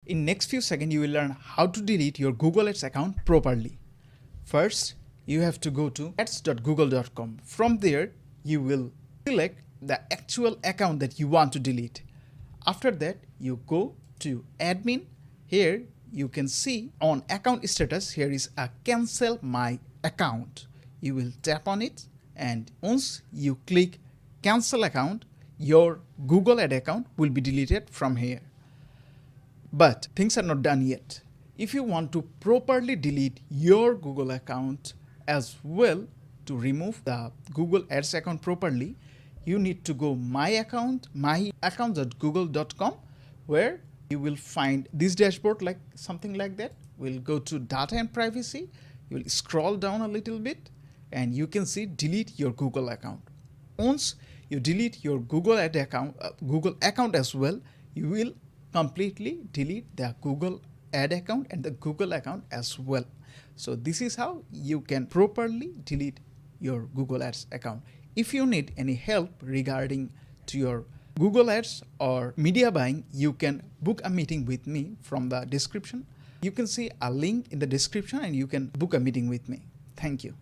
In next few seconds, you will learn how to delete your Google Ads account properly. First, you have to go to ads.google.com. From there, you will select the actual account that you want to delete. After that, you go to admin. Here, you can see on account status, here is a cancel my account. You will tap on it, and once you click cancel account, your Google Ad account will be deleted from here. But things are not done yet. If you want to properly delete your Google account as well, to remove the Google Ads account properly, you need to go myaccount.google.com, where you will find this dashboard, like something like that. We'll go to data and privacy. You will scroll down a little bit and you can see delete your Google account. Once you delete your Google Ad account, Google account as well, you will completely delete the Google Ad account and the Google account as well. So this is how you can properly delete your Google Ads account. If you need any help regarding to your Google Ads or media buying, you can book a meeting with me from the description. You can see a link in the description and you can book a meeting with me. Thank you.